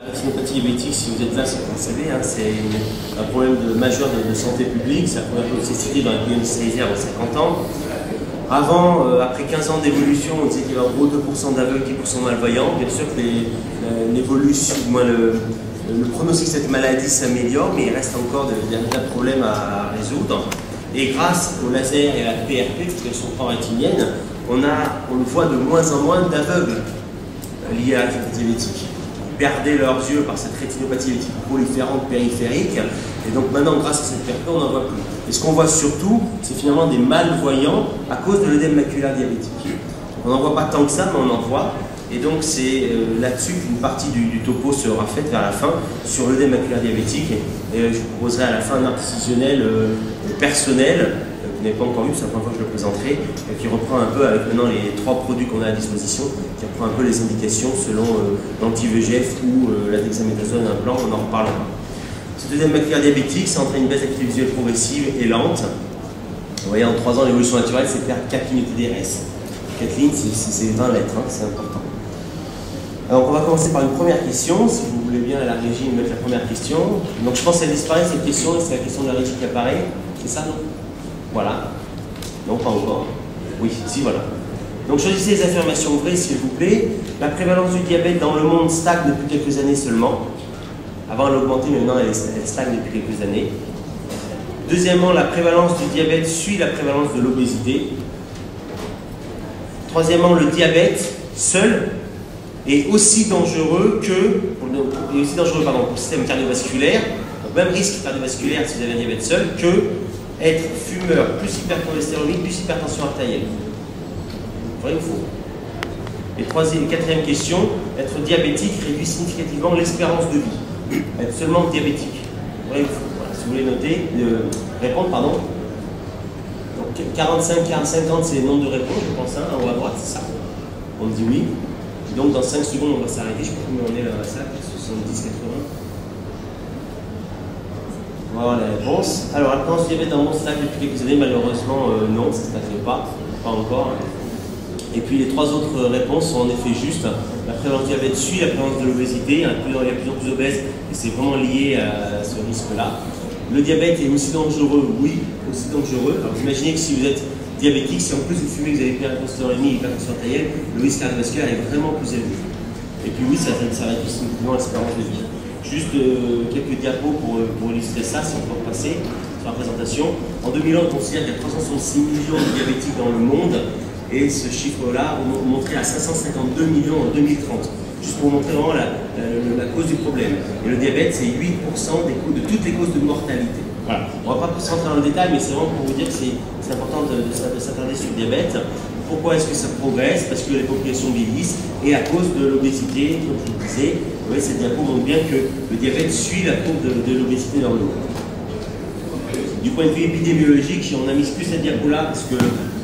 La rétinopathie diabétique, si vous êtes là, c'est que vous le savez, hein, c'est un problème majeur de santé publique. C'est la première toxicité dans la clinique sanitaire en 50 ans. Avant, après 15 ans d'évolution, on disait qu'il y avait en gros 2% d'aveugles, 10% malvoyants. Bien sûr que l'évolution, le pronostic de cette maladie s'améliore, mais il reste encore des problèmes à résoudre. Et grâce au laser et à la PRP, puisqu'elles sont pan-rétiniennes, on le voit de moins en moins d'aveugles liés à la rétinopathie diabétique. Ils perdaient leurs yeux par cette rétinopathie diabétique proliférante périphérique, et donc maintenant, grâce à cette PRP, on n'en voit plus. Et ce qu'on voit surtout, c'est finalement des malvoyants à cause de l'œdème maculaire diabétique. On n'en voit pas tant que ça, mais on en voit. Et donc c'est là-dessus qu'une partie du topo sera faite vers la fin sur l'œdème maculaire diabétique. Et je vous proposerai à la fin un art décisionnel personnel, que vous n'avez pas encore vu, c'est la première fois que je le présenterai, qui reprend un peu avec maintenant les 3 produits qu'on a à disposition, qui reprend un peu les indications selon l'anti-VEGF ou la dexaméthasone, un plan, on en reparlera. Cet œdème maculaire diabétique, ça entraîne une baisse d'activité visuelle progressive et lente. Vous voyez, en 3 ans, l'évolution naturelle, c'est perdre 4 unités d'IRS. 4 lignes, c'est 20 lettres, hein, c'est important. Alors, on va commencer par une première question, si vous voulez bien à la régie mettre la première question. Donc je pense qu'elle disparaît cette question, c'est la question de la régie qui apparaît. C'est ça, non? Voilà. Non, pas encore. Oui, si, voilà. Donc choisissez les affirmations vraies, s'il vous plaît. La prévalence du diabète dans le monde stagne depuis quelques années seulement. Avant, elle augmentait, mais maintenant, elle stagne depuis quelques années. Deuxièmement, la prévalence du diabète suit la prévalence de l'obésité. Troisièmement, le diabète seul est aussi dangereux pour le système cardiovasculaire, donc même risque cardiovasculaire si vous avez un diabète seul, que être fumeur, plus hypercholestérolémie, plus hypertension artérielle. Vrai ou faux? Et quatrième question, être diabétique réduit significativement l'espérance de vie. Être seulement diabétique. Vrai ou faux? Voilà, si vous voulez noter, répondre, pardon. Donc 45, 50, c'est le nombre de réponses, je pense, hein, en haut à droite, c'est ça. On dit oui. Et donc dans 5 secondes, on va s'arrêter. Je ne sais pas combien on est là à ça, 70, 80. On va voir la réponse. Alors, la prévalence du diabète dans le monde stagne depuis quelques années, malheureusement, non, ça ne stagne pas encore. Et puis les 3 autres réponses sont en effet justes. La prévalence du diabète suit la prévalence de l'obésité. Il y a de plus en plus obèses et c'est vraiment lié à ce risque-là. Le diabète est aussi dangereux, oui, aussi dangereux. Alors, vous imaginez que si vous êtes diabétique, si en plus vous fumez, vous avez hypercholestérolémie et hypertension artérielle, le risque cardiovasculaire est vraiment plus élevé. Et puis oui, ça réduit significativement l'espérance de vie. Juste quelques diapos pour illustrer ça, si on peut repasser sur la présentation. En 2001, on considère qu'il y a 366 millions de diabétiques dans le monde, et ce chiffre-là, on montrait à 552 millions en 2030. Juste pour montrer vraiment la cause du problème. Et le diabète, c'est 8% de toutes les causes de mortalité. Voilà. On ne va pas plus rentrer dans le détail, mais c'est vraiment pour vous dire que c'est important de s'attarder sur le diabète. Pourquoi est-ce que ça progresse? Parce que les populations vieillissent et à cause de l'obésité, comme je le disais. Vous voyez, cette diapo montre bien que le diabète suit la courbe de l'obésité dans le monde. Du point de vue épidémiologique, on a mis plus cette diapo-là parce que,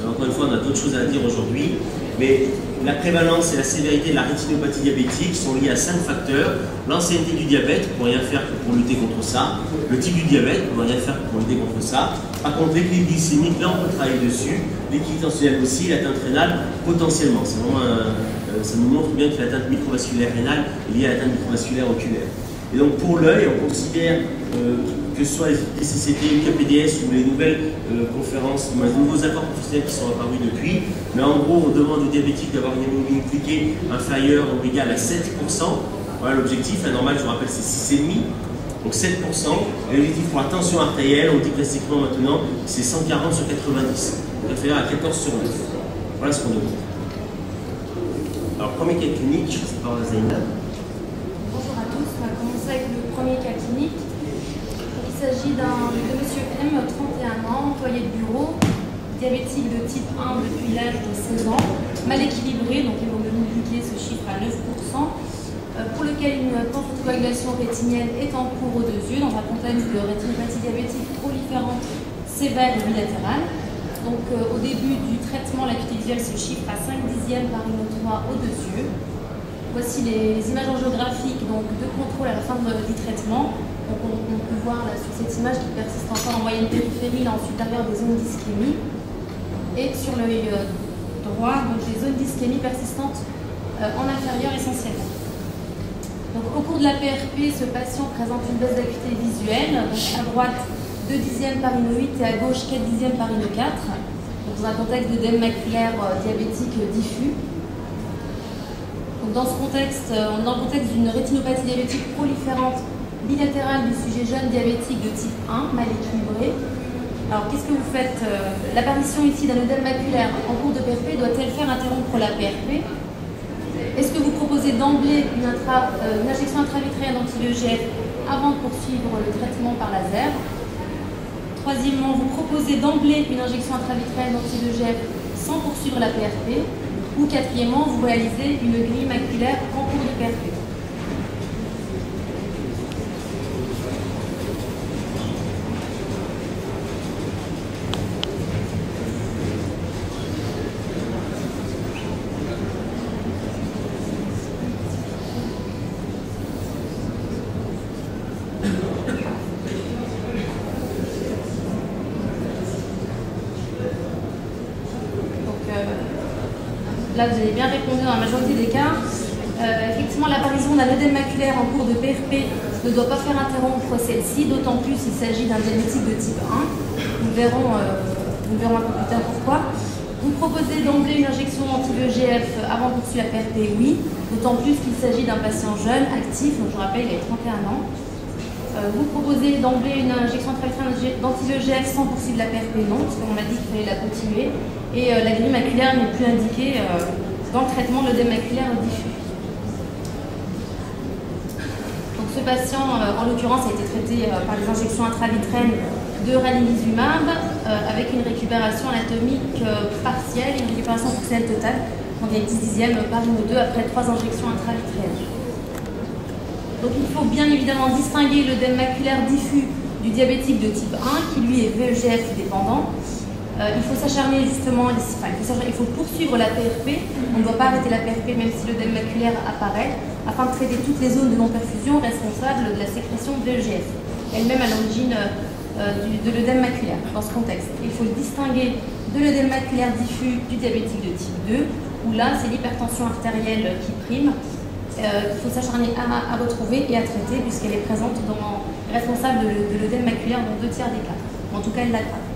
encore une fois, on a d'autres choses à dire aujourd'hui. Mais la prévalence et la sévérité de la rétinopathie diabétique sont liées à 5 facteurs. L'ancienneté du diabète, on ne peut rien faire pour lutter contre ça. Le type du diabète, on ne peut rien faire pour lutter contre ça. Par contre, l'équilibre glycémique, là, on peut travailler dessus. L'équilibre tensionnel aussi, l'atteinte rénale, potentiellement. C'est vraiment ça nous montre bien que l'atteinte microvasculaire rénale est liée à l'atteinte microvasculaire oculaire. Et donc, pour l'œil, on considère que ce soit les CCT, KPDS ou les nouvelles conférences, les nouveaux accords professionnels qui sont apparus depuis, mais en gros, on demande aux diabétiques d'avoir une hémoglobine glyquée inférieure ou égale à 7%. Voilà l'objectif. La normale, je vous rappelle, c'est 6,5%. Donc 7%. Et l'objectif pour la tension artérielle, on dit classiquement maintenant, c'est 140 sur 90. Donc inférieur à 14 sur 9. Voilà ce qu'on demande. Alors, premier cas clinique, je passe par Zaina. Bonjour à tous, on va commencer avec le premier cas clinique. Il s'agit de M. M, 31 ans, employé de bureau, diabétique de type 1 depuis l'âge de 16 ans, mal équilibré, donc l'hémoglobine glyquée se chiffre à 9%, pour lequel une photocoagulation rétinienne est en cours aux 2 yeux dans un contexte de rétinopathie diabétique proliférante sévère et bilatérale. Donc au début du traitement, l'acuité visuelle se chiffre à 5/10 par une notoire aux 2 yeux. Voici les images angiographiques donc, de contrôle à la fin du traitement. Donc on peut voir là, sur cette image qui persiste encore en moyenne périphérique, ensuite derrière des zones d'ischémie. Et sur l'œil droit, donc des zones d'ischémie persistantes en inférieur essentiellement. Donc, au cours de la PRP, ce patient présente une baisse d'acuité visuelle. Donc, à droite, 2 dixièmes par Ino 8 et à gauche, 4 dixièmes par Ino 4. Donc, dans un contexte d'œdème maculaire diabétique diffus. Donc, dans ce contexte, on est dans le contexte d'une rétinopathie diabétique proliférante bilatérale du sujet jeune diabétique de type 1, mal équilibré. Alors, qu'est-ce que vous faites? L'apparition ici d'un œdème maculaire en cours de PRP doit-elle faire interrompre la PRP? Est-ce que vous proposez d'emblée une injection intravitréenne d'anti-VEGF avant de poursuivre le traitement par laser? Troisièmement, vous proposez d'emblée une injection intravitréenne d'anti-VEGF sans poursuivre la PRP? Ou quatrièmement, vous réalisez une grille maculaire en cours de PRP? Là, vous avez bien répondu dans la majorité des cas. Effectivement, l'apparition d'un œdème maculaire en cours de PRP ne doit pas faire interrompre celle-ci, d'autant plus s'il s'agit d'un diabétique de type 1. Nous verrons un peu plus tard pourquoi. Vous proposez d'emblée une injection anti-VEGF avant de poursuivre la PRP? Oui, d'autant plus qu'il s'agit d'un patient jeune, actif, donc je rappelle, il a 31 ans. Vous proposez d'emblée une injection intravitréenne d'anti-VEGF sans poursuivre la PRP? Non, parce qu'on a dit qu'il fallait la continuer. Et la grille maculaire n'est plus indiquée dans le traitement de l'œdème maculaire diffus. Donc ce patient, en l'occurrence, a été traité par des injections intravitréennes de ranibizumab avec une récupération anatomique partielle et une récupération fonctionnelle totale. Donc il y a 10 dixièmes par Ino 2 après 3 injections intravitréennes. Donc il faut bien évidemment distinguer l'œdème maculaire diffus du diabétique de type 1 qui lui est VEGF dépendant. Il faut s'acharner justement, il faut poursuivre la PRP. On ne doit pas arrêter la PRP même si l'œdème maculaire apparaît, afin de traiter toutes les zones de non-perfusion responsables de la sécrétion VEGF, elle-même à l'origine de l'œdème maculaire. Dans ce contexte, il faut le distinguer de l'œdème maculaire diffus du diabétique de type 2, où là c'est l'hypertension artérielle qui prime. Qu'il faut s'acharner à retrouver et à traiter puisqu'elle est présente responsable de l'œdème maculaire dans 2 tiers des cas. En tout cas, elle l'aggrave.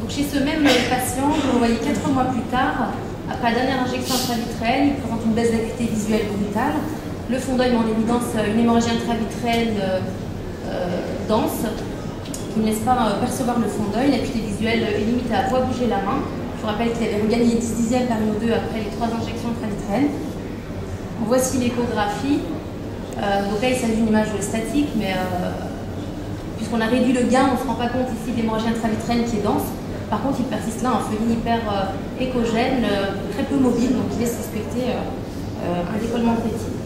Donc chez ce même patient, vous le voyez 4 mois plus tard, après la dernière injection intravitréenne, il présente une baisse d'acuité visuelle brutale. Le fond d'œil met en évidence une hémorragie intravitréenne dense qui ne laisse pas percevoir le fond d'œil. L'acuité visuelle est limitée à voir bouger la main. Je vous rappelle qu'il avait regagné 10 dixièmes par Ino 2 après les 3 injections intravitréennes. Voici l'échographie. Donc là, il s'agit d'une image statique, mais puisqu'on a réduit le gain, on ne se rend pas compte ici de l'hémorragie intravitréenne qui est dense. Par contre, il persiste là un feuillet hyper échogène, très peu mobile, donc il laisse suspecter un décollement de rétine.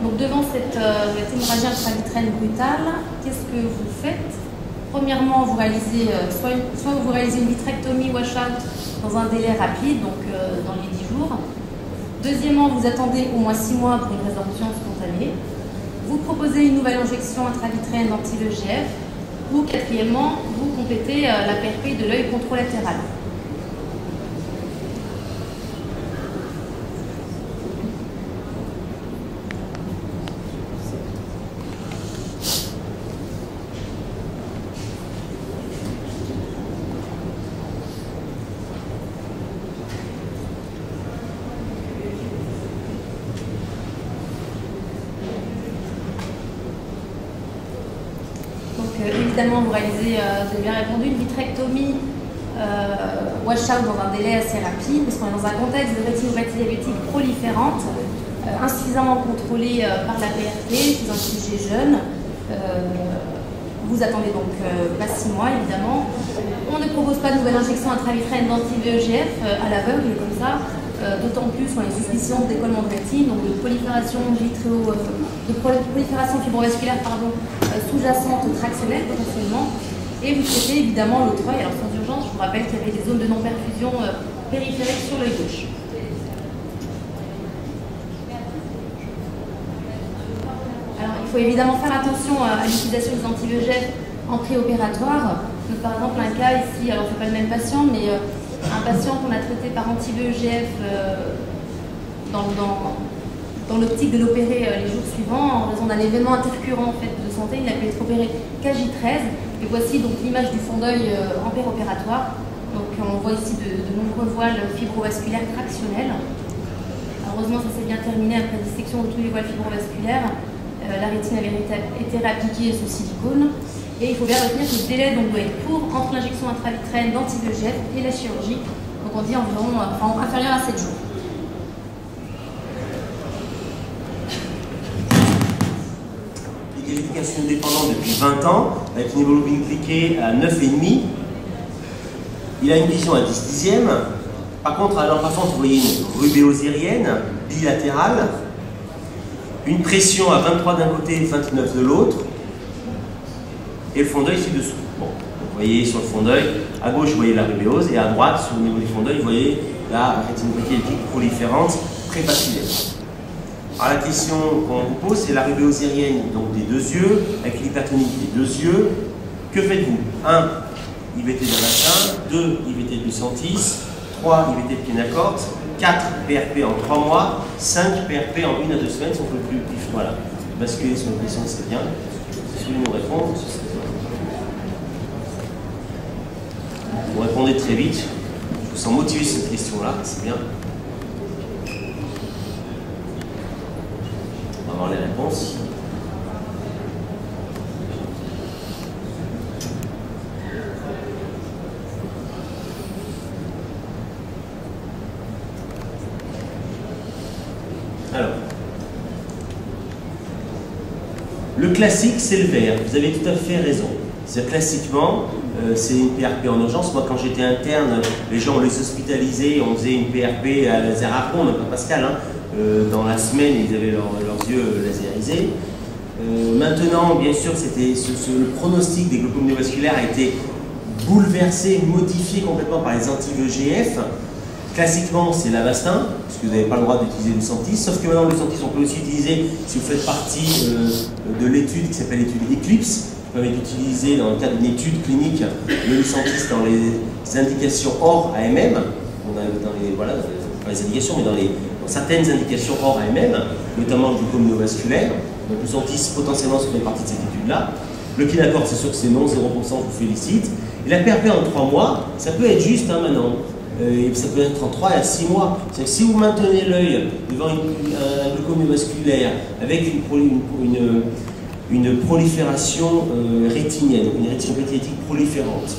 Donc devant cette hémorragie intravitréenne brutale, qu'est-ce que vous faites? Premièrement, vous réalisez soit vous réalisez une vitrectomie washout dans un délai rapide, donc dans les 10 jours. Deuxièmement, vous attendez au moins 6 mois pour une résorption spontanée. Vous proposez une nouvelle injection intravitréenne d'anti-VEGF. Ou quatrièmement, vous complétez la PRP de l'œil contralatéral. Évidemment, vous réalisez, vous avez bien répondu, une vitrectomie washout dans un délai assez rapide, parce qu'on est dans un contexte de rétinopathie diabétique proliférante, insuffisamment contrôlée par la PRP, chez un sujet jeune. Vous attendez donc pas 6 mois, évidemment. On ne propose pas de nouvelle injection intravitréenne d'anti-VEGF à l'aveugle, comme ça. D'autant plus on a une suspicion de décollement de rétine, donc de prolifération fibrovasculaire sous-jacente tractionnelle potentiellement. Et vous traitez évidemment l'autre œil. Alors sans urgence, je vous rappelle qu'il y avait des zones de non-perfusion périphériques sur l'œil gauche. Alors il faut évidemment faire attention à l'utilisation des anti-VEGF en préopératoire. Donc, par exemple un cas ici, alors c'est pas le même patient, mais un patient qu'on a traité par anti-VEGF dans dans l'optique de l'opérer les jours suivants en raison d'un événement intercurrent en fait, de santé. Il a pu être opéré qu'à J13. Et voici donc l'image du fond d'œil en péropératoire. Donc on voit ici de nombreux voiles fibrovasculaires tractionnels. Heureusement, ça s'est bien terminé après dissection de tous les voiles fibrovasculaires. La rétine avait été réappliquée sous silicone. Et il faut bien retenir que le délai donc, doit être court entre l'injection intravitréenne d'anti-VEGF et la chirurgie. Donc on dit environ inférieur à 7 jours. Qualification dépendante depuis 20 ans, avec une hémoglobine cliquée à 9,5. Il a une vision à 10 dixièmes. Par contre, à l'emplacement, vous voyez une rubéosirienne bilatérale, une pression à 23 d'un côté et 29 de l'autre, et le fond d'œil ci-dessous. Bon, vous voyez sur le fond d'œil, à gauche, vous voyez la rubéose, et à droite, sur le niveau du fond d'œil, vous voyez la rétinopathie électrique proliférante préfacillaire. Alors la question qu'on vous pose, c'est la rubéosirienne donc des deux yeux, avec l'hypertonie des deux yeux. Que faites-vous? 1. IVT de bassin, 2. IVT de lucentis, 3. IVT de Kenacort, 4. PRP en 3 mois, 5. PRP en 1 à 2 semaines, si on ne peut plus. Voilà. Basculer sur une question, c'est bien. Si vous voulez nous répondre, ce serait bien. Vous répondez très vite. Je vous sens motivé sur cette question-là, c'est bien. On va voir les réponses. Alors, le classique, c'est le vert. Vous avez tout à fait raison. C'est classiquement, c'est une PRP en urgence. Moi, quand j'étais interne, les gens, on les hospitalisait, on faisait une PRP à laser Arcon, même pas Pascal. Hein. Dans la semaine, ils avaient leurs yeux laserisés. Maintenant, bien sûr, le pronostic des glaucomes néovasculaires a été bouleversé, modifié complètement par les anti-VEGF. Classiquement, c'est l'Avastin, parce que vous n'avez pas le droit d'utiliser le Lucentis, sauf que maintenant, le Lucentis, on peut aussi utiliser, si vous faites partie de l'étude qui s'appelle l'étude Eclipse, vous pouvez utiliser dans le cadre d'une étude clinique le Lucentis dans les indications hors AMM, pas les indications, mais dans certaines indications hors AMM, notamment le glaucome néovasculaire. Donc le Lucentis, potentiellement, ça fait partie de cette étude-là. Le Kenacort, c'est sûr que c'est non, 0%, je vous félicite. Et la PRP en 3 mois, ça peut être juste maintenant. Ça peut être en 3 à 6 mois. C'est-à-dire que si vous maintenez l'œil devant un glaucome néovasculaire avec une prolifération rétinienne, une rétinopathie électrique proliférante,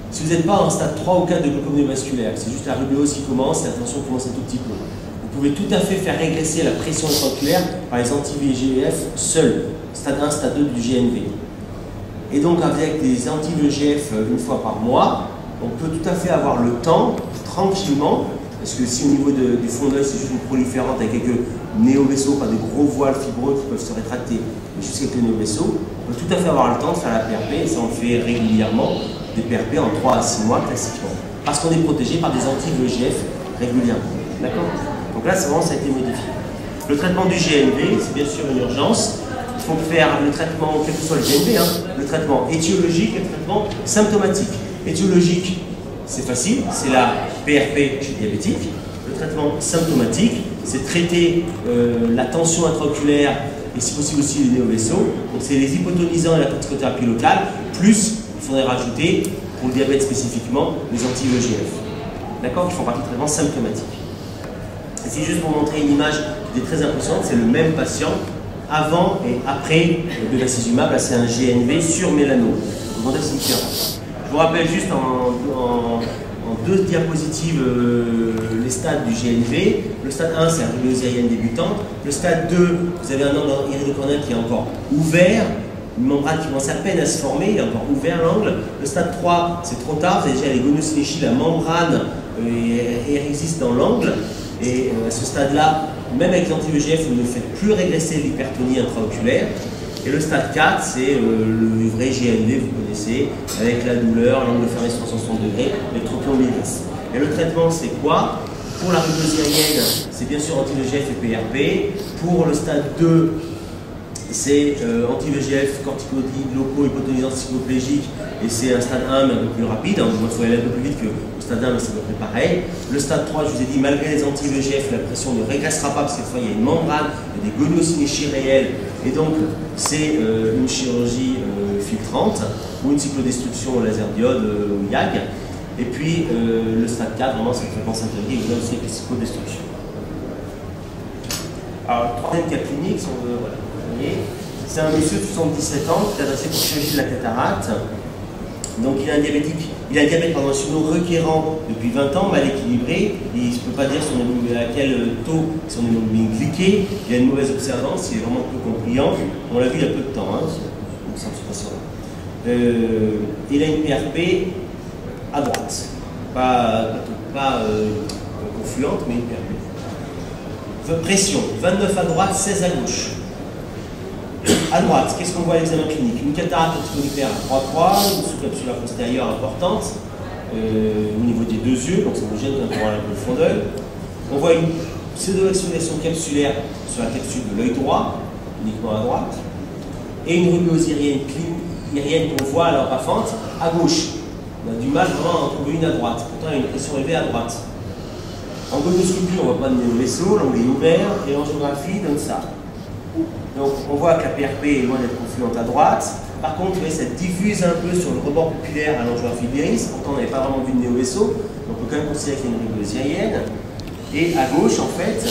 si vous n'êtes pas en stade 3 ou 4 de glaucome néovasculaire, c'est juste la rubéose qui commence, la tension commence un tout petit peu, vous pouvez tout à fait faire régresser la pression intraoculaire par les anti-VEGF seuls, stade 1, stade 2 du GNV. Et donc avec des anti-VEGF une fois par mois, on peut tout à fait avoir le temps, tranquillement, parce que si au niveau du fond d'œil c'est juste une proliférante avec quelques néovaisseaux, pas des gros voiles fibreux qui peuvent se rétracter, mais juste quelques néovaisseaux, on peut tout à fait avoir le temps de faire la PRP, et ça on le fait régulièrement, des PRP en 3 à 6 mois classiquement, parce qu'on est protégé par des anti-VEGF régulièrement. D'accord? Donc là, ça a été modifié. Le traitement du GNV, c'est bien sûr une urgence. Il faut faire le traitement, quel que soit le GNV, le traitement étiologique et le traitement symptomatique. Étiologique, c'est facile, c'est la PRP chez diabétique. Le traitement symptomatique, c'est traiter la tension intraoculaire et si possible aussi les néovaisseaux. Donc c'est les hypotonisants et la corticothérapie locale, plus il faudrait rajouter, pour le diabète spécifiquement, les anti-VEGF. D'accord? Qui font partie du traitement symptomatique. Et c'est juste pour montrer une image qui est très impressionnante, c'est le même patient avant et après de bevacizumab. Là c'est un GNV sur mélanome. Le contexte est différent. Je vous rappelle juste en 2 diapositives les stades du GNV. Le stade 1, c'est la rubéosirienne débutante. Le stade 2, vous avez un angle iridocornéen qui est encore ouvert, une membrane qui commence à peine à se former, il est encore ouvert l'angle. Le stade 3, c'est trop tard, vous avez déjà les goniosynéchies, la membrane existe dans l'angle. Et à ce stade-là, même avec l'anti-VEGF, vous ne faites plus régresser l'hypertonie intraoculaire. Et le stade 4, c'est le vrai GNV, vous connaissez, avec la douleur, l'angle fermé 360 degrés, l'électropyon l'iris. Et le traitement, c'est quoi? Pour la rubéosirienne, c'est bien sûr anti-VEGF et PRP. Pour le stade 2, c'est anti-VEGF, corticoïdes locaux, hypotonisants cycloplégiques, et c'est un stade 1 mais un peu plus rapide. Hein, il faut aller un peu plus vite que au stade 1, mais c'est à peu près pareil. Le stade 3, je vous ai dit, malgré les anti-VEGF, la pression ne régressera pas parce que cette fois il y a une membrane, il y a des goniosynéchies réelles, et donc c'est une chirurgie filtrante ou une cyclodestruction au laser diode ou YAG. Et puis le stade 4, vraiment, c'est une fréquence intégrée, et là aussi avec les cyclodestructions. Alors, le troisième cas clinique, si on veut, voilà. C'est un monsieur de 77 ans qui est adressé pour chirurgie de la cataracte. Donc il a un diabétique, il a un diabète requérant depuis 20 ans, mal équilibré. Il ne peut pas dire à quel taux son hémoglobine glyquée. Il a une mauvaise observance, il est vraiment peu compliant. On l'a vu il y a peu de temps, hein, il a une PRP à droite, pas confluente, mais une PRP. Pression, 29 à droite, 16 à gauche. À droite, qu'est-ce qu'on voit à l'examen clinique? Une cataracte opticulaire à 3,3, une sous-capsulaire postérieure importante au niveau des deux yeux, donc ça nous gêne quand on voit la profondeur. On voit une pseudo-exfoliation capsulaire sur la capsule de l'œil droit, uniquement à droite, et une rubeose irienne qu'on voit alors à fente à gauche. On a du mal vraiment à en trouver une à droite, pourtant il y a une pression élevée à droite. En gonioscopie, on ne voit pas de néo-vaisseau, l'angle est ouvert, et l'angiographie donne ça. Donc on voit que la PRP est loin d'être confluente à droite. Par contre, vous voyez, ça diffuse un peu sur le rebord pupillaire à l'angiographie de l'iris. Pourtant, on n'avait pas vraiment vu de néo-vaisseau. Donc on peut quand même considérer qu'il y a une rubeose irienne. Et à gauche, en fait,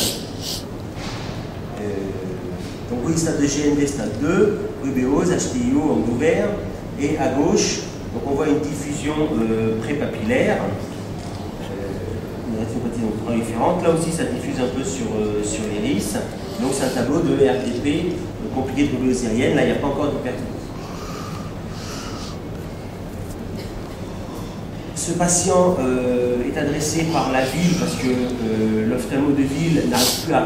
donc oui, stade de GND, stade 2, rubéose, HTIO, angle ouvert. Et à gauche, donc on voit une diffusion prépapillaire. Une rétinopathie donc proliférante. Là aussi, ça diffuse un peu sur l'iris. Donc c'est un tableau de RDP compliqué de rubeose irienne. Là, il n'y a pas encore d'hypertonie. Ce patient est adressé par la ville parce que l'ophtalmo de ville n'arrive plus à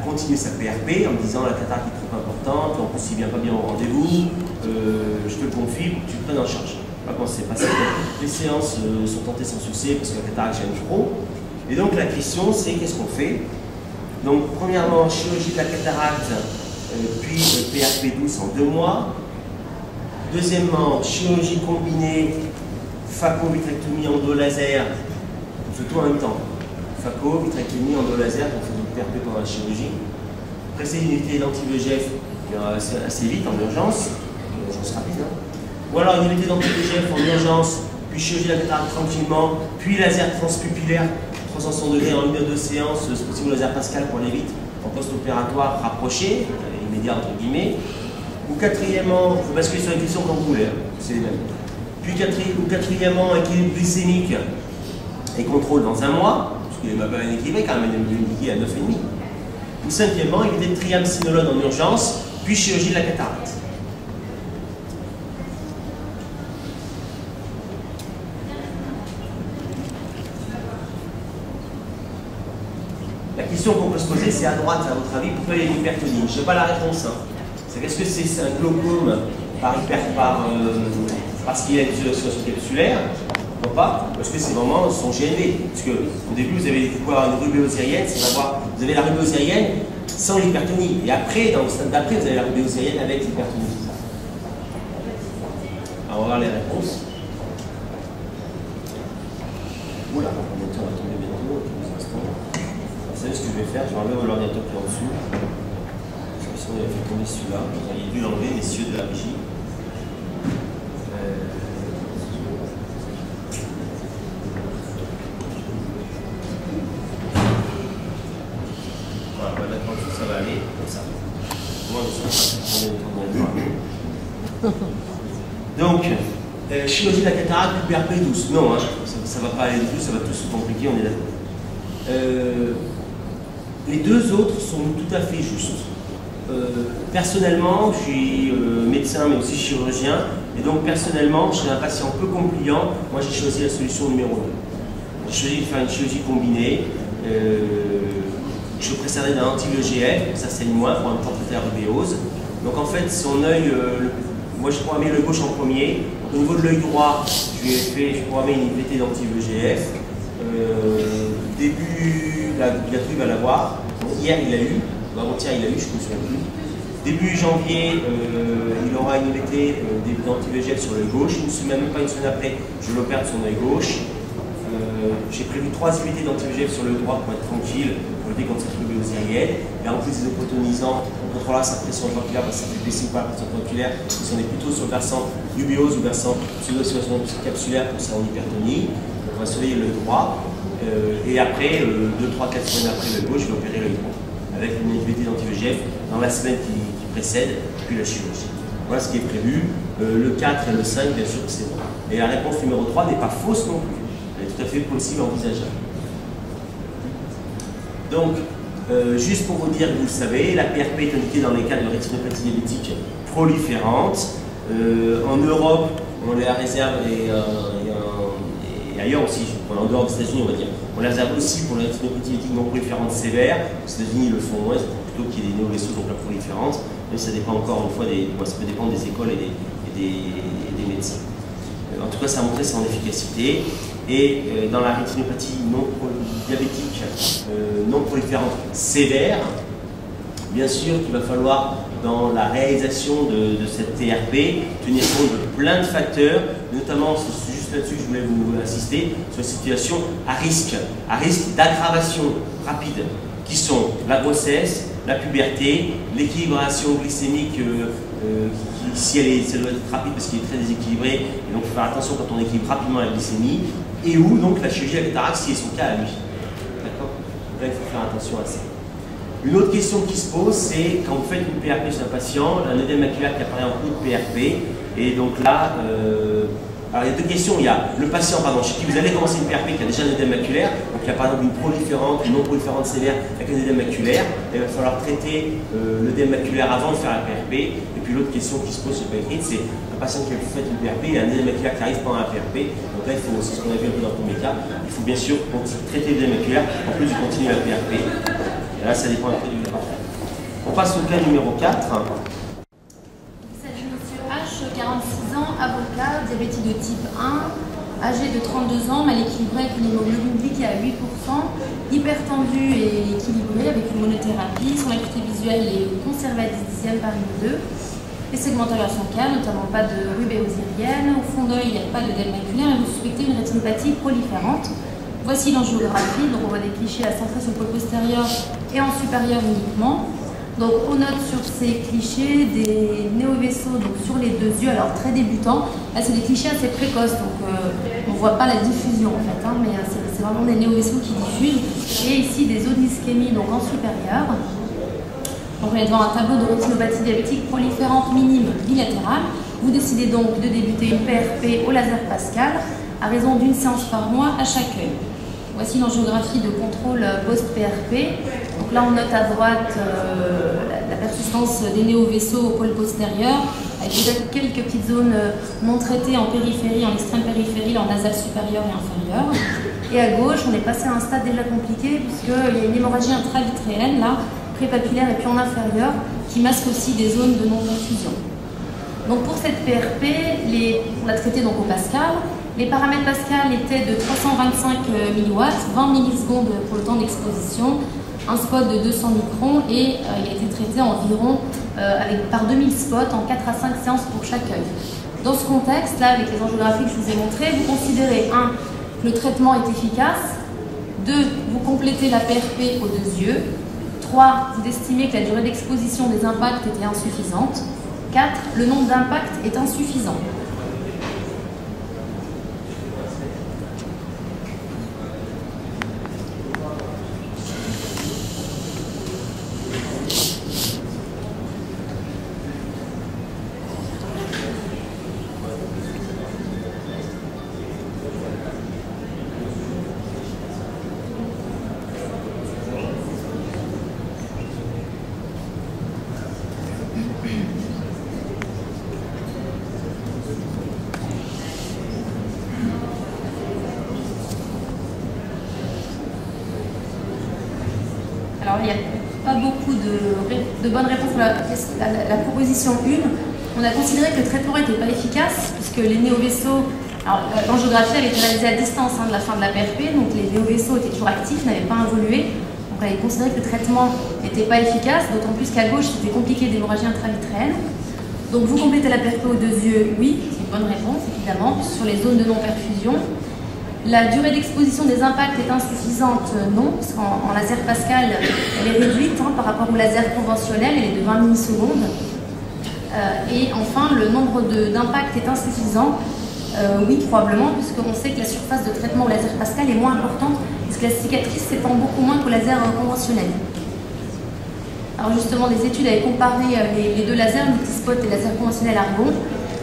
continuer sa PRP en disant la cataracte est trop importante, en plus il ne vient pas bien au rendez-vous, je te le confie pour que tu te prennes en charge. Comment c'est passé? Les séances sont tentées sans succès parce que la cataracte gêne trop. Et donc la question c'est qu'est-ce qu'on fait? Donc premièrement, chirurgie de la cataracte, puis PRP douce en 2 mois. Deuxièmement, chirurgie combinée, phaco-vitrectomie endo-laser, on fait tout en même temps. Phaco, vitrectomie, endo-laser, on fait du PRP pendant la chirurgie. Précéder une unité d'anti-VEGF assez vite, en urgence rapide. Hein. Ou alors une unité d'anti-VEGF en urgence, puis chirurgie de la cataracte tranquillement, puis laser transpupillaire 360 degrés en 1 ou 2 séances, c'est possible laser Pascal pour aller vite, en post-opératoire rapproché, immédiat entre guillemets. Ou quatrièmement, il faut basculer sur une question quand vous voulez, c'est les mêmes. Puis quatrièmement, équilibre glycémique et contrôle dans 1 mois, parce qu'il m'a pas bien équilibré quand même, il est liquide à 9,5. Ou cinquièmement, éviter de triamcinolone en urgence, puis chirurgie de la cataracte. La question qu'on peut se poser, c'est à droite, à votre avis, pourquoi il y a une hypertonie? Je n'ai pas la réponse. Hein. C'est qu'est-ce que c'est un glaucome parce qu'il y a une isolation capsulaire? Pourquoi pas? Parce que c'est vraiment son GND. Parce qu'au début, vous avez avoir une rubeose irienne, vous avez la rubeose irienne sans l'hypertonie. Et après, dans le stade d'après, vous avez la rubeose irienne avec l'hypertonie. Alors, on va voir les réponses. Oula, l'ordinateur va tomber bientôt, quelques instants. Vous savez ce que je vais faire? Je vais enlever l'ordinateur qui est en dessous. Parce que sinon, il va faire tomber celui-là. Vous auriez dû l'enlever, messieurs de la régie. Voilà, on va mettre en dessous, ça va aller, comme ça. Moi, donc, chirurgie de la cataracte, PRP douce. Non, hein, ça ne va pas aller du tout, ça va tout se compliquer, on est d'accord. Les deux autres sont tout à fait justes. Personnellement, je suis médecin mais aussi chirurgien, et donc personnellement, chez un patient peu compliant, moi j'ai choisi la solution numéro 2. J'ai choisi de faire une chirurgie combinée. Je précéderai d'un anti-VEGF, ça saigne moins pour un temps traité à rubéose. Donc en fait, son œil, moi j'ai programmé l'œil gauche en premier. Donc, au niveau de l'œil droit, j'ai programmé une IVT d'anti-VEGF. Début, la il va l'avoir. Hier il a eu, avant-hier il a eu, je ne me souviens plus. Début janvier, il aura une UVT d'anti-VEGF sur l'œil gauche. Même pas une semaine après, je l'opère de son œil gauche. J'ai prévu 3 UVT d'anti-VEGF sur l'œil droit pour être tranquille, pour lutter contre cette rubéosérienne. Et en plus des oprotonisants, on contrôlera sa pression oculaire parce que ça fait baisser pas la pression oculaire. Si on est plutôt sur le versant uvéose ou versant pseudo-capsulaire pour ça en hypertonie, on va surveiller l'œil droit. Et après, 2, 3, 4 semaines après l'œil gauche, je vais opérer l'œil droit avec une UVT d'anti-VEGF dans la semaine qui précède, puis la chirurgie. Voilà ce qui est prévu. Le 4 et le 5, bien sûr, c'est bon. Et la réponse numéro 3 n'est pas fausse non plus. Elle est tout à fait possible et envisageable. Donc, juste pour vous dire que vous le savez, la PRP est indiquée dans les cas de rétinopathie diabétique proliférante. En Europe, on la réserve et ailleurs aussi, en dehors des États-Unis, on va dire. On la réserve aussi pour la rétinopathie diabétique non proliférante sévère. Aux États-Unis, ils le font moins, plutôt qu'il y ait des néo-vaisseaux, donc la proliférante. Mais ça dépend encore une fois, ça peut dépendre des écoles et des médecins. En tout cas, ça a montré son efficacité. Et dans la rétinopathie diabétique non proliférante sévère, bien sûr qu'il va falloir, dans la réalisation de cette TRP, tenir compte de plein de facteurs, notamment, c'est juste là-dessus que je voulais vous insister, sur les situations à risque d'aggravation rapide, qui sont la grossesse, la puberté, l'équilibration glycémique, si elle doit être rapide parce qu'il est très déséquilibré, et donc il faut faire attention quand on équilibre rapidement la glycémie, et ou donc la chirurgie à la cataracte si c'est son cas à lui. D'accord? Là, il faut faire attention à ça. Une autre question qui se pose, c'est quand vous faites une PRP sur un patient, un œdème maculaire qui apparaît en cours de PRP, et donc là, alors il y a deux questions. Il y a le patient, chez qui vous allez commencer une PRP qui a déjà un œdème maculaire, donc il y a par exemple une proliférante, une non proliférante sévère avec un œdème maculaire, et il va falloir traiter l'œdème maculaire avant de faire la PRP. Et puis l'autre question qui se pose, c'est pas écrite, c'est un patient qui a fait une PRP, il y a un œdème maculaire qui arrive pendant la PRP, donc là c'est ce qu'on a vu un peu dans tous les cas, il faut bien sûr traiter l'œdème maculaire en plus de continuer la PRP. Et là ça dépend un peu du cas. On passe au cas numéro 4. H, 46 ans, avocat, diabétique de type 1, âgé de 32 ans, mal équilibré avec une hémoglobine glycée à 8%, hypertendu et équilibré avec une monothérapie, son acuité visuelle est conservée à 10e par une 2. Les segmentaires sont calmes, notamment pas de rubéosérienne. Au fond d'œil, il n'y a pas d'œdème maculaire et vous suspectez une rétinopathie proliférante. Voici l'angiographie, donc on voit des clichés à centrer sur le pôle postérieur et en supérieur uniquement. Donc on note sur ces clichés des néovaisseaux donc sur les deux yeux, alors très débutants. Là c'est des clichés assez précoces, donc on ne voit pas la diffusion en fait, mais c'est vraiment des néovaisseaux qui diffusent. Et ici des zones d'ischémie donc en supérieur. Donc on est devant un tableau de rétinopathie diabétique proliférante minime bilatérale. Vous décidez donc de débuter une PRP au laser Pascal à raison d'une séance par mois à chaque œil. Voici l'angiographie de contrôle post-PRP. Donc là, on note à droite la persistance des néovaisseaux au pôle postérieur, avec peut-être quelques petites zones non traitées en périphérie, en extrême périphérie, en nasale supérieure et inférieure. Et à gauche, on est passé à un stade déjà compliqué, puisqu'il y a une hémorragie intravitréenne, là, prépapillaire et puis en inférieur, qui masque aussi des zones de non-perfusion. Donc pour cette PRP, on l'a traité donc au Pascal. Les paramètres Pascal étaient de 325 mW, 20 millisecondes pour le temps d'exposition, un spot de 200 microns et il a été traité environ par 2000 spots en 4 à 5 séances pour chaque œil. Dans ce contexte, là, avec les angiographies que je vous ai montrées, vous considérez 1. que le traitement est efficace, 2. vous complétez la PRP aux deux yeux, 3. vous estimez que la durée d'exposition des impacts était insuffisante, 4. le nombre d'impacts est insuffisant. Alors, il n'y a pas beaucoup de bonnes réponses pour la proposition 1. On a considéré que le traitement n'était pas efficace, puisque les néovaisseaux, l'angiographie avait été réalisée à distance de la fin de la PRP, donc les néovaisseaux étaient toujours actifs, n'avaient pas évolué. Donc elle a considéré que le traitement n'était pas efficace, d'autant plus qu'à gauche c'était compliqué d'hémorragie intravitréenne. Donc vous complétez la PRP aux 2 yeux, oui, c'est une bonne réponse évidemment, sur les zones de non-perfusion. La durée d'exposition des impacts est insuffisante, non, parce qu'en laser Pascal, elle est réduite par rapport au laser conventionnel, elle est de 20 millisecondes. Et enfin, le nombre d'impacts est insuffisant, oui, probablement, puisqu'on sait que la surface de traitement au laser Pascal est moins importante, parce que la cicatrice s'étend beaucoup moins qu'au laser conventionnel. Alors justement, des études avaient comparé les 2 lasers, multispot et laser conventionnel argon,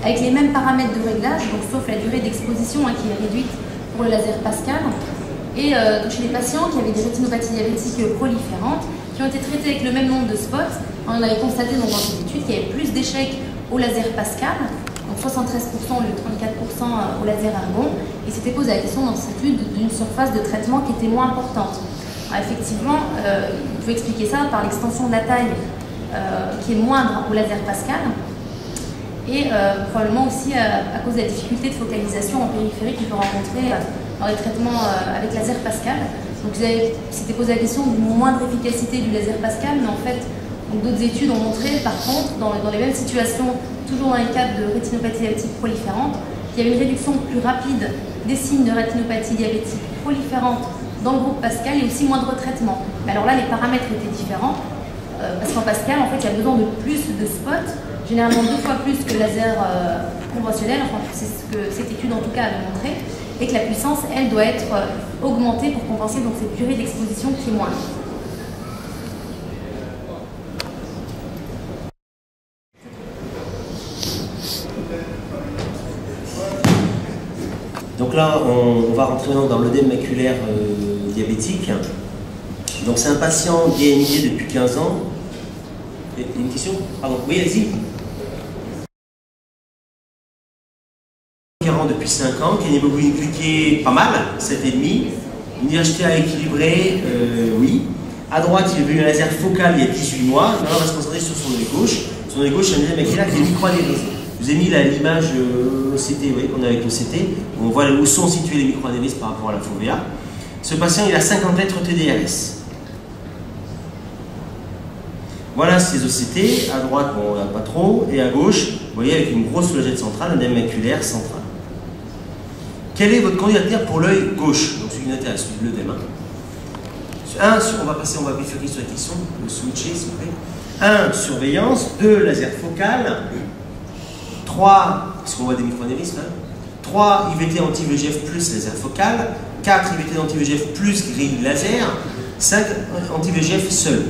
avec les mêmes paramètres de réglage, donc sauf la durée d'exposition qui est réduite pour le laser Pascal, et chez les patients qui avaient des rétinopathies diabétiques proliférantes, qui ont été traités avec le même nombre de spots, on avait constaté donc, dans cette étude qu'il y avait plus d'échecs au laser Pascal, donc 73% au lieu de 34% au laser argon, et s'était posé la question dans cette étude d'une surface de traitement qui était moins importante. Alors, effectivement, il faut expliquer ça par l'extension de la taille qui est moindre au laser Pascal, et probablement aussi à cause de la difficulté de focalisation en périphérie qu'il peut rencontrer dans les traitements avec laser Pascal. Donc c'était posé la question d'une moindre efficacité du laser Pascal, mais en fait d'autres études ont montré par contre dans les mêmes situations, toujours dans les cas de rétinopathie diabétique proliférante, qu'il y avait une réduction plus rapide des signes de rétinopathie diabétique proliférante dans le groupe Pascal et aussi moins de retraitement. Mais alors là les paramètres étaient différents, parce qu'en Pascal en fait il y a besoin de plus de spots, généralement 2 fois plus que le laser conventionnel, enfin c'est ce que cette étude en tout cas avait montré, et que la puissance, elle, doit être augmentée pour compenser donc cette durée d'exposition qui est moindre. Donc là, on va rentrer dans l'œdème maculaire diabétique. Donc c'est un patient DMIé depuis 15 ans. Il y a une question? Pardon. Oui, allez-y. 40 depuis 5 ans, qui a une hémoglobine glyquée pas mal, 7,5. Une IHTA équilibrée, oui. À droite, il a eu un laser focal il y a 18 mois. Maintenant, on va se concentrer sur son œil gauche. Son œil gauche, c'est un œdème maculaire qui est microanévrisme. Je vous ai mis l'image OCT, vous voyez qu'on a avec l'OCT. On voit où sont situés les microanévrismes par rapport à la fovea. Ce patient, il a 50 lettres TDRS. Voilà ces OCT. À droite, bon, on n'a pas trop. Et à gauche, vous voyez, avec une grosse logette centrale, un œdème maculaire central. Quelle est votre candidature pour l'œil gauche? Donc celui qui m'intéresse, celui de l'œdème. On va bifurquer sur la question, le switcher s'il vous plaît. 1. Surveillance. 2. Laser focal. 3. Parce qu'on voit des microanévrismes. 3. IVT anti-VEGF plus laser focal. 4. IVT anti-VEGF plus grille laser. 5. Anti-VEGF seul.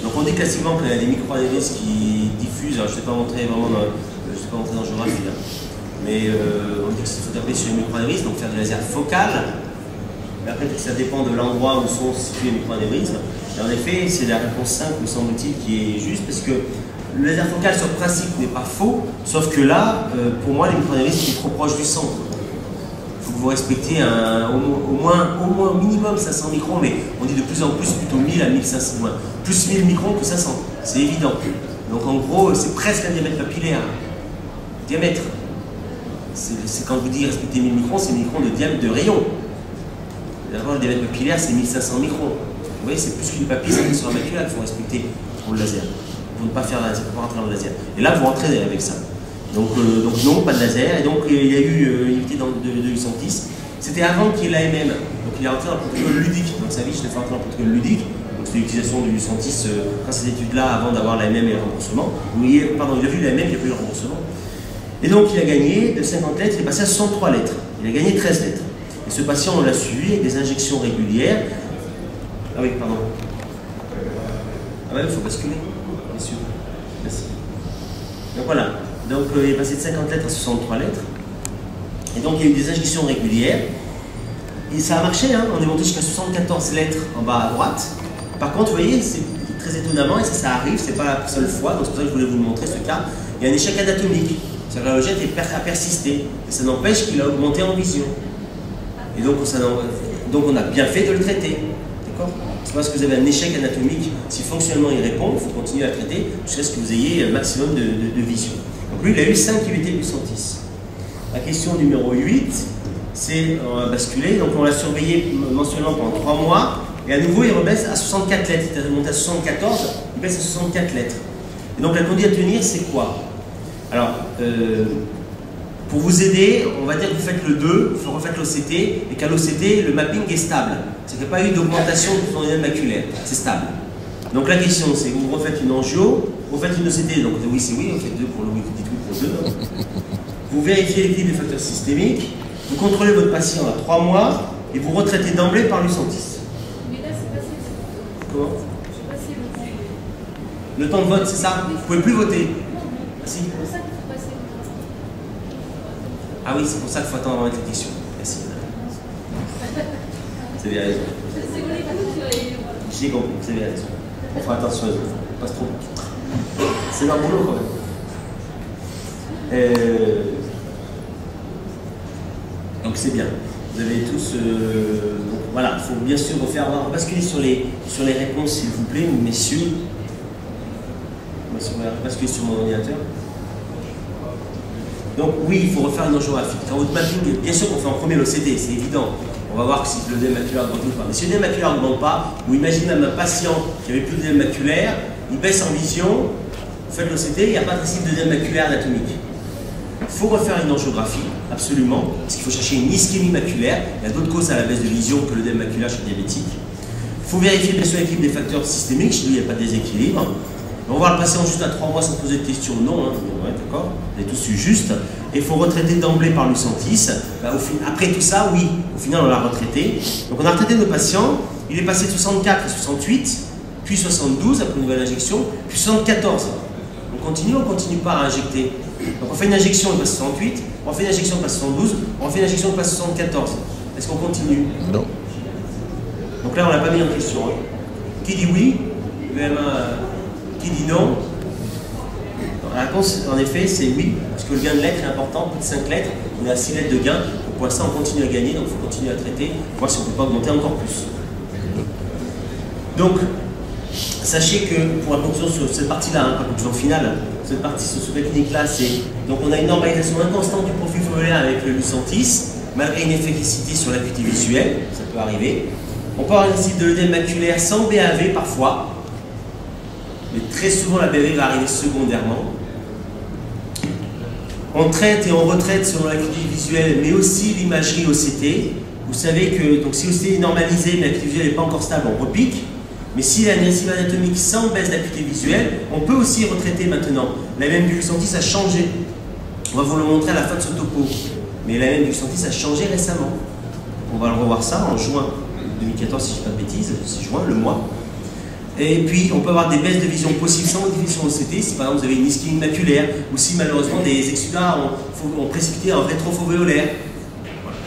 Donc on dit classiquement qu'il y a des microanévrismes qui diffusent. Alors je ne vais pas montrer vraiment dans la géographie là. Mais on dit qu'il faut taper sur les microanévrismes, donc faire du laser focal. Mais après, ça dépend de l'endroit où sont situés les microanévrismes. Et en effet, c'est la réponse 5, me semble-t-il, qui est juste, parce que le laser focal sur le principe n'est pas faux, sauf que là, pour moi, les microanévrismes sont trop proches du centre. Il faut que vous respectiez au moins minimum 500 microns, mais on dit de plus en plus plutôt 1000 à 1500, plus 1000 microns que 500, c'est évident. Donc en gros, c'est presque un diamètre papillaire. Diamètre. C'est quand je vous dis respecter 1000 microns, c'est 1000 microns de diamètre de rayon. D'abord, le diamètre papillaire, c'est 1500 microns. Vous voyez, c'est plus qu'une papille, c'est sur la macula qu'il faut respecter pour le laser. Pour ne pas faire laser, pour pas rentrer dans le laser. Et là, vous rentrez avec ça. Donc non, pas de laser. Et donc, il y a eu une unité de Lucentis. C'était avant qu'il y ait l'AMM. Donc, il est rentré dans le protocole ludique. Dans sa vie, je l'ai fait rentrer dans le protocole ludique. Donc, c'était l'utilisation du Lucentis dans ces études-là avant d'avoir l'AMM et le remboursement. Pardon, il a vu l'AMM, il a pas eu le remboursement. Et donc, il a gagné de 50 lettres, il est passé à 63 lettres. Il a gagné 13 lettres. Et ce patient, on l'a suivi avec des injections régulières. Ah oui, pardon. Ah ouais, il faut basculer, bien sûr. Merci. Donc voilà. Donc, il est passé de 50 lettres à 63 lettres. Et donc, il y a eu des injections régulières. Et ça a marché, hein. On est monté jusqu'à 74 lettres en bas à droite. Par contre, vous voyez, c'est très étonnamment, et ça arrive, c'est pas la seule fois, donc c'est pour ça que je voulais vous le montrer, ce cas. Il y a un échec anatomique. C'est-à-dire que la logette a persisté. Et ça n'empêche qu'il a augmenté en vision. Et donc, on a bien fait de le traiter. D'accord? C'est parce que vous avez un échec anatomique. Si fonctionnellement il répond, il faut continuer à le traiter jusqu'à ce que vous ayez un maximum de vision. Donc lui, il a eu 5 IVT Lucentis. La question numéro 8, c'est, on va basculer, donc on l'a surveillé mensuellement pendant 3 mois, et à nouveau il rebaisse à 64 lettres, il est remonté à 74, il baisse à 64 lettres. Et donc la conduite à tenir, c'est quoi? Alors, pour vous aider, on va dire que vous faites le 2, vous refaites l'OCT, et qu'à l'OCT, le mapping est stable. C'est qu'il n'y a pas eu d'augmentation de son œdème maculaire, c'est stable. Donc la question, c'est vous refaites une angio, vous faites une OCT, donc oui c'est oui, on fait 2 pour le oui, vous dites oui pour 2. Vous vérifiez l'équilibre des facteurs systémiques, vous contrôlez votre patient à 3 mois, et vous retraitez d'emblée par Lucentis. Mais là, c'est passé. Comment? C'est passé le temps. Le temps de vote, c'est ça? Vous ne pouvez plus voter? Ah si. C'est pour ça qu'il faut passer. Ah oui, c'est pour ça qu'il faut attendre avant les questions. Merci. Vous avez raison. J'ai compris, vous avez raison. On fera attention à eux, pas trop. C'est leur boulot quand même. Donc c'est bien. Vous avez tous. Donc, voilà, il faut bien sûr refaire. On va basculer sur les réponses, s'il vous plaît, messieurs. On va basculer sur mon ordinateur. Donc oui, il faut refaire une angiographie. Quand votre mapping, bien sûr qu'on fait en premier l'OCT, c'est évident. On va voir si l'œdème maculaire augmente ou pas. Mais si l'œdème maculaire n'augmente pas, ou imaginez même un patient qui avait plus d'œdème maculaire, il baisse en vision, vous faites l'OCT, il n'y a pas de signe d'œdème maculaire anatomique. Il faut refaire une angiographie, absolument, parce qu'il faut chercher une ischémie maculaire. Il y a d'autres causes à la baisse de vision que l'œdème maculaire chez le diabétique. Il faut vérifier bien sûr l'équilibre des facteurs systémiques, chez lui il n'y a pas de déséquilibre. On va voir le patient juste à 3 mois sans poser de questions, non, hein. Ouais, d'accord, vous avez tous eu juste. Et il faut retraiter d'emblée par Lucentis. Après tout ça, oui, au final on l'a retraité. Donc on a retraité nos patients, il est passé de 64 à 68, puis 72 après une nouvelle injection, puis 74. On continue ou on ne continue pas à injecter? Donc on fait une injection, il passe 68, on fait une injection, il passe 72, on fait une injection, il passe 74. Est-ce qu'on continue? Non. Donc là on ne l'a pas mis en question. Hein. Qui dit oui? Qui dit non? La réponse, en effet, c'est oui, parce que le gain de lettres est important, plus de 5 lettres, on est à 6 lettres de gain, donc pour l'instant on continue à gagner, donc il faut continuer à traiter, voir si on ne peut pas augmenter encore plus. Donc, sachez que, pour la conclusion sur cette partie-là, pas la conclusion finale, cette partie sur cette clinique-là, c'est, donc on a une normalisation inconstante du profil fovulaire avec le Lucentis, malgré une efficacité sur l'acuité visuelle, ça peut arriver. On peut avoir une cible de l'œdème maculaire sans BAV parfois, mais très souvent la BAV va arriver secondairement. On traite et on retraite selon l'acuité visuelle, mais aussi l'imagerie OCT. Vous savez que donc, si l'OCT est normalisé, mais l'acuité visuelle n'est pas encore stable, on repique. Mais s'il y a une récidive anatomique sans baisse d'acuité visuelle, on peut aussi retraiter maintenant. La MM du Lucentis a changé. On va vous le montrer à la fin de ce topo. Mais la MM du Lucentis a changé récemment. On va le revoir ça en juin 2014, si je ne dis pas de bêtises, c'est juin, le mois. Et puis, on peut avoir des baisses de vision possibles sans modification OCT, si par exemple vous avez une ischémie maculaire, ou si malheureusement des exudats ont précipité en rétrofovéolaire. Voilà.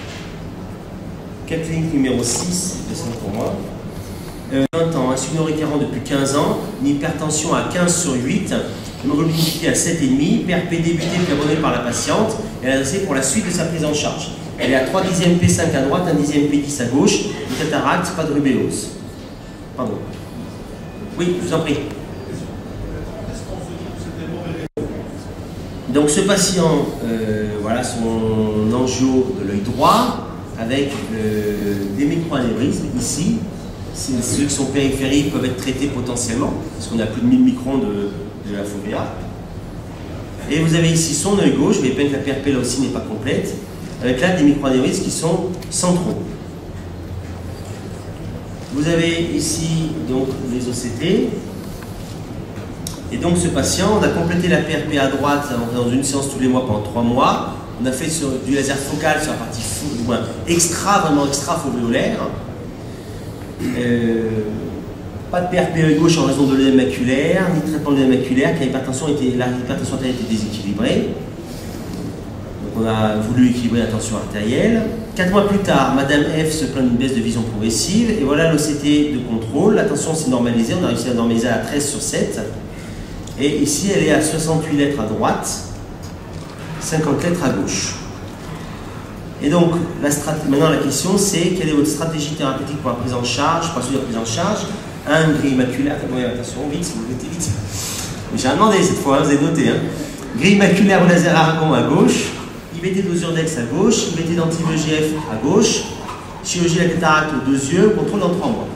Cas clinique numéro 6, c'est pour moi. 20 ans, insulinoricarant depuis 15 ans, une hypertension à 15/8, hémoglobine glycée à 7,5, PRP débuté puis abandonné par la patiente, elle est adressée pour la suite de sa prise en charge. Elle est à 3 dixièmes P5 à droite, 1 dixième P10 à gauche, une cataracte, pas de rubéose. Pardon. Oui, je vous en prie. Donc ce patient, voilà son angio de l'œil droit avec des microanévrismes ici. Ceux qui sont périphériques peuvent être traités potentiellement, parce qu'on a plus de 1000 microns de la fovea. Et vous avez ici son œil gauche, vous voyez bien que la PRP là aussi n'est pas complète, avec là des microanévrismes qui sont centraux. Vous avez ici donc les OCT. Et donc ce patient, on a complété la PRP à droite dans une séance tous les mois pendant 3 mois. On a fait du laser focal sur la partie vraiment extra fovéolaire. Pas de PRP œil gauche en raison de l'œdème maculaire, ni de traitement de l'œdème maculaire, car l'hypertension artérielle était déséquilibrée. Donc on a voulu équilibrer la tension artérielle. 4 mois plus tard, Madame F se plaint d'une baisse de vision progressive, et voilà l'OCT de contrôle. La tension s'est normalisée, on a réussi à normaliser à 13/7. Et ici, elle est à 68 lettres à droite, 50 lettres à gauche. Et donc, maintenant la question c'est quelle est votre stratégie thérapeutique pour la prise en charge, pour la suite de la prise en charge? Un grille maculaire, attention, vite, si vous mettez vite. J'ai demandé cette fois, vous avez noté. Hein. Grille maculaire au laser Aragon à gauche, IVT d'Ozurdex à gauche, IVT d'anti-VEGF à gauche, chirurgie de la cataracte aux 2 yeux, contrôle dans 3 mois.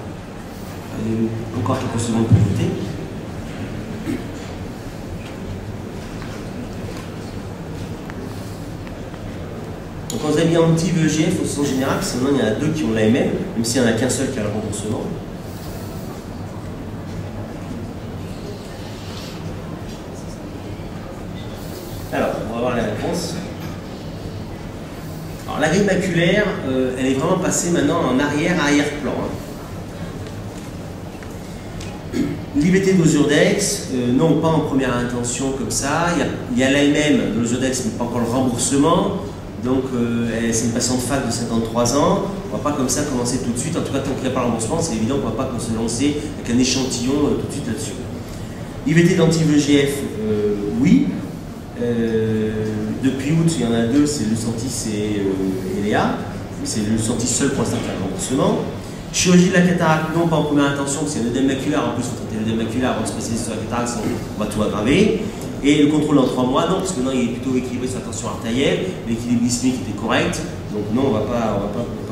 Encore quelques secondes pour voter. Donc quand vous avez mis anti-VEGF au sens général, parce que maintenant il y en a 2 qui ont l'AMM, même s'il n'y en a qu'un seul qui a le remboursement. Alors, on va voir les réponses. Alors, la grille maculaire, elle est vraiment passée maintenant en arrière-plan. L'IVT d'Ozurdex, non pas en première intention comme ça. Il y a l'AMM de l'Ozurdex, mais pas encore le remboursement. Donc, c'est une patiente FAC de 53 ans. On ne va pas comme ça commencer tout de suite. En tout cas, tant qu'il n'y a pas le remboursement, c'est évident qu'on ne va pas se lancer avec un échantillon tout de suite là-dessus. IVT d'anti-VEGF, oui. Depuis août, il y en a 2, c'est Lucentis et Léa. C'est Lucentis seul pour l'instant qui a le remboursement. Chirurgie de la cataracte, non pas en première intention, parce qu'il y a l'œdème maculaire. En plus, on traite l'œdème maculaire avant de se spécialiser sur la cataracte, on va tout aggraver. Et le contrôle en 3 mois, non, parce que non, il est plutôt équilibré sur la tension artérielle, l'équilibre glycémique était correct, donc non, on va pas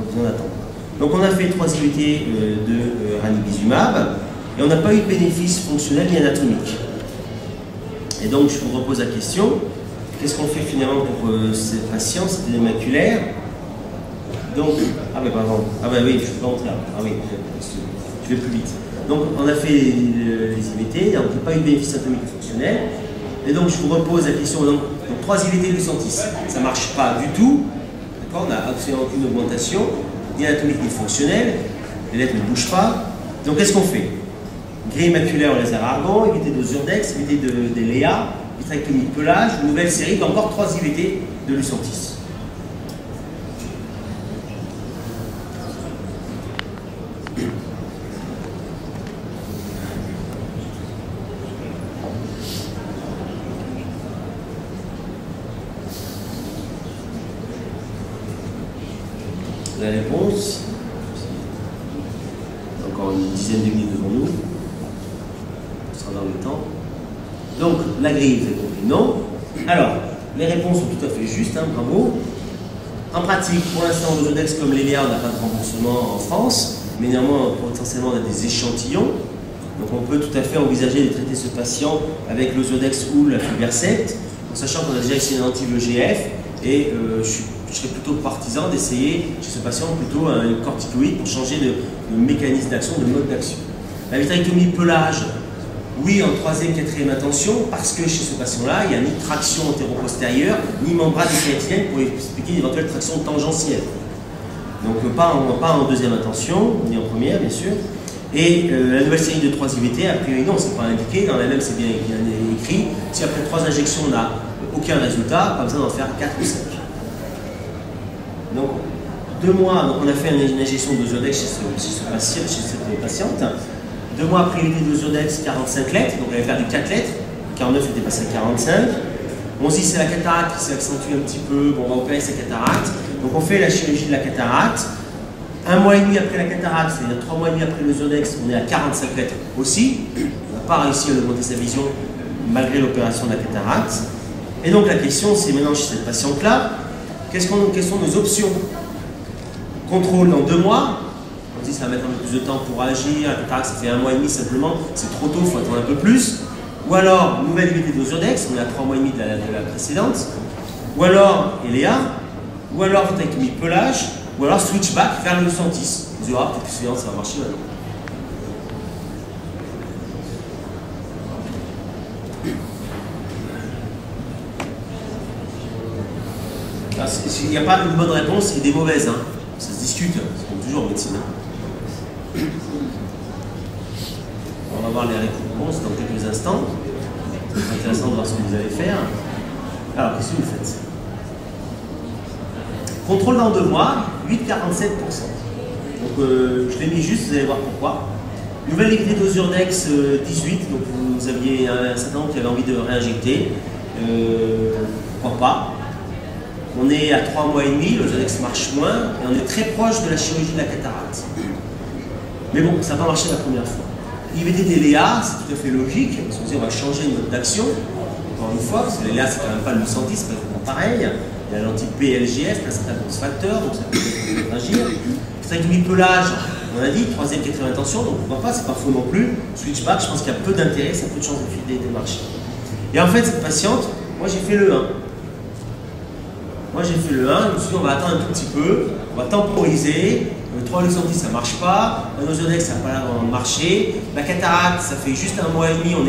besoin d'attendre. Donc on a fait 3 IVT de ranibizumab, et on n'a pas eu de bénéfice fonctionnel ni anatomique. Et donc je vous repose la question, qu'est-ce qu'on fait finalement pour cette patiente, cet œdème maculaire? Donc, ah ben pardon, ah ben oui, je ne suis pas entré là, ah oui, je vais plus vite. Donc on a fait les IVT, donc il n'y a pas eu de bénéfice anatomique fonctionnel. Et donc je vous repose la question, donc 3 IVT de Lucentis, ça ne marche pas du tout, d'accord, on n'a absolument aucune augmentation, ni anatomique ni fonctionnelle, les lettres ne bougent pas, donc qu'est-ce qu'on fait? Grille maculaire au laser argon, IVT d'Ozurdex, IVT de Léa, vitrectomie de pelage, une nouvelle série d'encore 3 IVT de Lucentis. La réponse, encore une dizaine de minutes devant nous, on sera dans le temps. Donc, la grille, vous avez compris, non. Alors, les réponses sont tout à fait justes, hein, bravo. En pratique, pour l'instant, l'Ozurdex comme l'Eléa, on n'a pas de remboursement en France, mais néanmoins, potentiellement, on a des échantillons. Donc, on peut tout à fait envisager de traiter ce patient avec l'Ozurdex ou la Fulversect, en sachant qu'on a déjà essayé un anti-VEGF, et je serais plutôt partisan d'essayer chez ce patient plutôt un corticoïde pour changer de mécanisme d'action, de mode d'action. La vitrectomie pelage, oui en 3e, 4e intention, parce que chez ce patient-là, il n'y a ni traction antéro-postérieure, ni membrane créatinienne pour expliquer une éventuelle traction tangentielle. Donc pas en 2e intention, ni en première bien sûr. Et la nouvelle série de 3 IVT, a priori non, c'est pas indiqué, dans la même c'est bien écrit. Si après 3 injections on n'a aucun résultat, pas besoin d'en faire 4 ou 5. Donc, 2 mois, donc on a fait une injection d'Ozurdex chez cette patiente. 2 mois après l'IVT d'Ozurdex, 45 lettres, donc elle avait perdu 4 lettres. 49 était passé à 45. On se dit c'est la cataracte qui s'est accentuée un petit peu, bon, on va opérer sa cataracte. Donc on fait la chirurgie de la cataracte. 1 mois et demi après la cataracte, c'est-à-dire 3 mois et demi après l'Ozurdex, on est à 45 lettres aussi. On n'a pas réussi à augmenter sa vision malgré l'opération de la cataracte. Et donc la question, c'est maintenant chez cette patiente-là, quelles sont nos options? Contrôle dans 2 mois, on dit que ça va mettre un peu plus de temps pour agir, la cataracte ça fait 1 mois et demi simplement, c'est trop tôt, il faut attendre un peu plus. Ou alors, nouvelle IVT d'Ozurdex, on est à 3 mois et demi de la précédente. Ou alors, Eléa, ou alors vitrectomie de pelage, ou alors switchback vers le Lucentis. Vous direz, peut-être que ça va marcher maintenant. Il n'y a pas une bonne réponse et des mauvaises. Hein. Ça se discute, c'est comme toujours en médecine. Hein. On va voir les réponses dans quelques instants. C'est intéressant de voir ce que vous allez faire. Alors, qu'est-ce que vous faites? Contrôle dans 2 mois, 8,47%. Donc, je l'ai mis juste, vous allez voir pourquoi. Nouvelle IVT d'Ozurdex 18, donc vous aviez un certain nombre qui avait envie de réinjecter. Pourquoi pas? On est à 3 mois et demi, l'Ozurdex marche moins, et on est très proche de la chirurgie de la cataracte. Mais bon, ça n'a pas marché la première fois. IVT d'Eléa, c'est tout à fait logique, parce qu'on se dit on va changer une mode d'action, encore une fois, parce que l'Eléa c'est quand même pas le Lucentis, c'est pas pareil. Il y a l'anti-PLGF, placenta growth factor, donc ça peut agir. Hysterectomie pelage, on a dit, troisième, quatrième intention, donc pourquoi pas, c'est pas faux non plus. Switchback, je pense qu'il y a peu d'intérêt, ça a peu de chances de filer des marchés. Et en fait, cette patiente, moi j'ai fait le 1. Moi j'ai fait le 1, je me suis dit on va attendre un tout petit peu, on va temporiser. Le 3 Luxembourg ça ne marche pas, un Ozurdex ça n'a pas l'air de marcher, la cataracte ça fait juste un mois et demi, on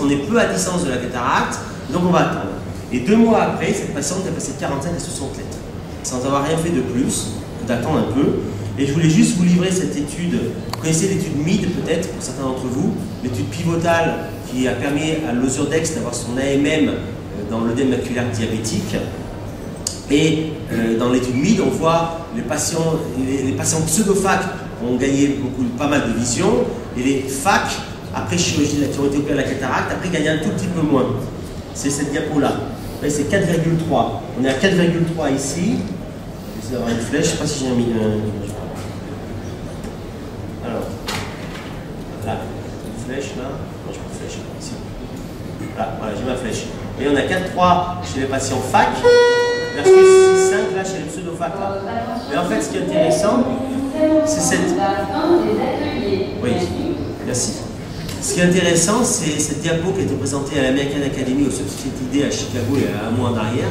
est peu à distance de la cataracte, donc on va attendre. Et 2 mois après, cette patiente a passé de 45 à 60 lettres, sans avoir rien fait de plus, d'attendre un peu. Et je voulais juste vous livrer cette étude, vous connaissez l'étude MID peut-être, pour certains d'entre vous, l'étude pivotale qui a permis à l'Ozurdex d'avoir son AMM dans l'œdème maculaire diabétique. Et dans l'étude MID, on voit les patients pseudo-FAC ont gagné pas mal de vision, et les FAC, après chirurgie qui ont été opérés à la cataracte, après gagné un tout petit peu moins. C'est cette diapo-là. C'est 4,3. On est à 4,3 ici. Je vais avoir une flèche, je ne sais pas si j'ai mis alors, là, une flèche là. Non, je n'ai pas de flèche ici. Là, voilà, j'ai ma flèche. Et on a 4,3 chez les patients FAC. Versus 6,5 là chez les pseudo-FAC là. Mais en fait, ce qui est intéressant, c'est cette. Oui, merci. Ce qui est intéressant, c'est cette diapo qui a été présentée à l'American Academy au Society Day à Chicago il y a 1 mois en arrière,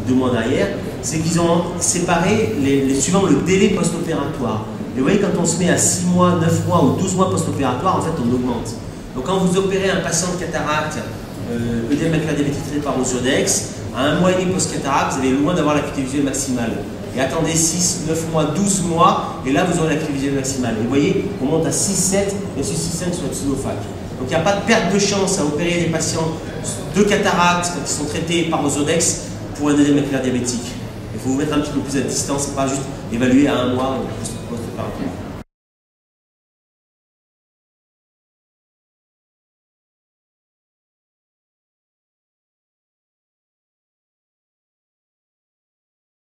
2 mois en arrière. C'est qu'ils ont séparé suivant le délai post-opératoire. Et vous voyez, quand on se met à 6 mois, 9 mois ou 12 mois post-opératoire, en fait, on augmente. Donc, quand vous opérez un patient de cataracte, œdème maculaire diabétique traité par Ozurdex, à 1 mois et demi post-cataracte, vous avez loin d'avoir l'acuité visuelle maximale. Et attendez 6, 9 mois, 12 mois, et là vous aurez l'acuité visuelle maximale. Et vous voyez, on monte à 6, 7, et sur 6, 5 sur la pseudo-FAC. Donc il n'y a pas de perte de chance à opérer des patients de cataracte qui sont traités par Ozurdex pour un œdème maculaire diabétique. Il faut vous mettre un petit peu plus à distance, et pas juste évaluer à 1 mois post-opératoire.